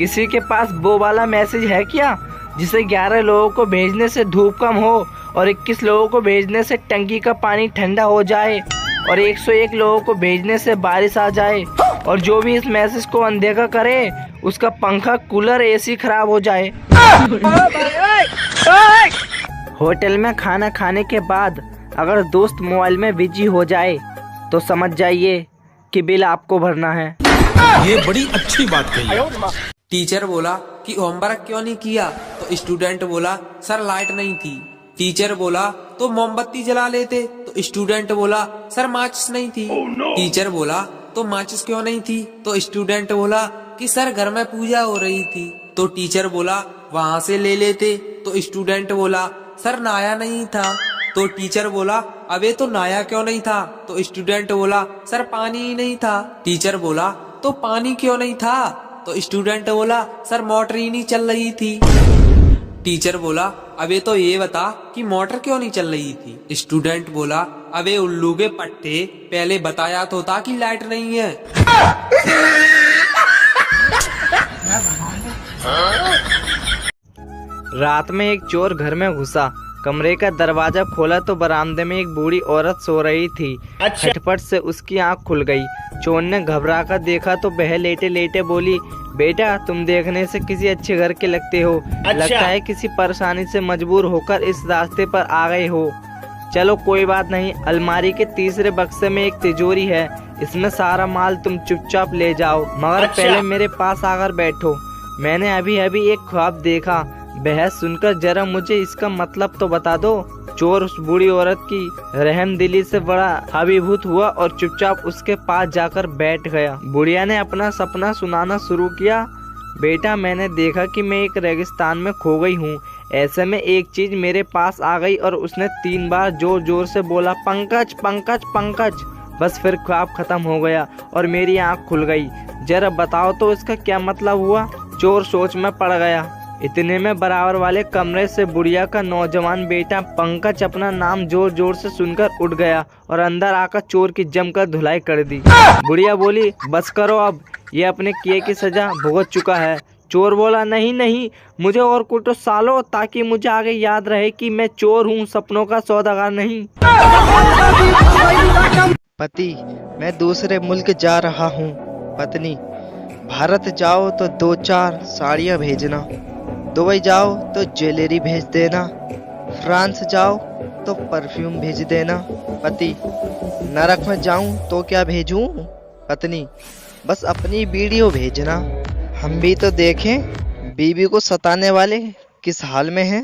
किसी के पास वो वाला मैसेज है क्या जिसे 11 लोगों को भेजने से धूप कम हो और 21 लोगों को भेजने से टंकी का पानी ठंडा हो जाए और 101 लोगों को भेजने से बारिश आ जाए और जो भी इस मैसेज को अनदेखा करे उसका पंखा, कूलर, एसी खराब हो जाए। होटल में खाना खाने के बाद अगर दोस्त मोबाइल में बिजी हो जाए तो समझ जाइए कि बिल आपको भरना है। ये बड़ी अच्छी बात कही। टीचर बोला कि होमवर्क क्यों नहीं किया, तो स्टूडेंट बोला सर लाइट नहीं थी। टीचर बोला तो मोमबत्ती जला लेते, तो स्टूडेंट बोला सर माचिस नहीं थी। टीचर बोला तो माचिस क्यों नहीं थी, तो स्टूडेंट बोला कि सर घर में पूजा हो रही थी। तो टीचर बोला वहाँ से ले लेते, तो स्टूडेंट बोला सर नहाया नहीं था। तो टीचर बोला अबे तो नहाया क्यों नहीं था, तो स्टूडेंट बोला सर पानी ही नहीं था। टीचर बोला तो पानी क्यों नहीं था, तो स्टूडेंट बोला सर मोटर ही नहीं चल रही थी। टीचर बोला अबे तो ये बता कि मोटर क्यों नहीं चल रही थी। स्टूडेंट बोला अबे उल्लू के पट्टे, पहले बताया तो था कि लाइट नहीं है। रात में एक चोर घर में घुसा, कमरे का दरवाजा खोला तो बरामदे में एक बूढ़ी औरत सो रही थी। झटपट से उसकी आंख खुल गई। चोर ने घबरा कर देखा तो वह लेटे लेटे बोली, बेटा तुम देखने से किसी अच्छे घर के लगते हो। लगता है किसी परेशानी से मजबूर होकर इस रास्ते पर आ गए हो। चलो कोई बात नहीं, अलमारी के तीसरे बक्से में एक तिजोरी है, इसमें सारा माल तुम चुपचाप ले जाओ, मगर पहले मेरे पास आकर बैठो। मैंने अभी अभी एक ख्वाब देखा, बहस सुनकर जरा मुझे इसका मतलब तो बता दो। चोर उस बूढ़ी औरत की रहमदिली से बड़ा अभिभूत हुआ और चुपचाप उसके पास जाकर बैठ गया। बुढ़िया ने अपना सपना सुनाना शुरू किया। बेटा मैंने देखा कि मैं एक रेगिस्तान में खो गई हूँ। ऐसे में एक चीज मेरे पास आ गई और उसने 3 बार जोर जोर से बोला, पंकज पंकज पंकज। बस फिर ख्वाब खत्म हो गया और मेरी आँख खुल गई। जरा बताओ तो इसका क्या मतलब हुआ। चोर सोच में पड़ गया। इतने में बराबर वाले कमरे से बुढ़िया का नौजवान बेटा पंकज अपना नाम जोर जोर से सुनकर उठ गया और अंदर आकर चोर की जमकर धुलाई कर दी। बुढ़िया बोली, बस करो अब, ये अपने किए की सजा भुगत चुका है। चोर बोला, नहीं नहीं, मुझे और कुछ सालो ताकि मुझे आगे याद रहे कि मैं चोर हूँ, सपनों का सौदागर नहीं। पति, मैं दूसरे मुल्क जा रहा हूँ। पत्नी, भारत जाओ तो 2-4 साड़ियाँ भेजना, दुबई जाओ तो ज्वेलरी भेज देना, फ्रांस जाओ तो परफ्यूम भेज देना। पति, नरक में जाऊं तो क्या भेजूं? पत्नी, बस अपनी वीडियो भेजना, हम भी तो देखें बीवी को सताने वाले किस हाल में हैं।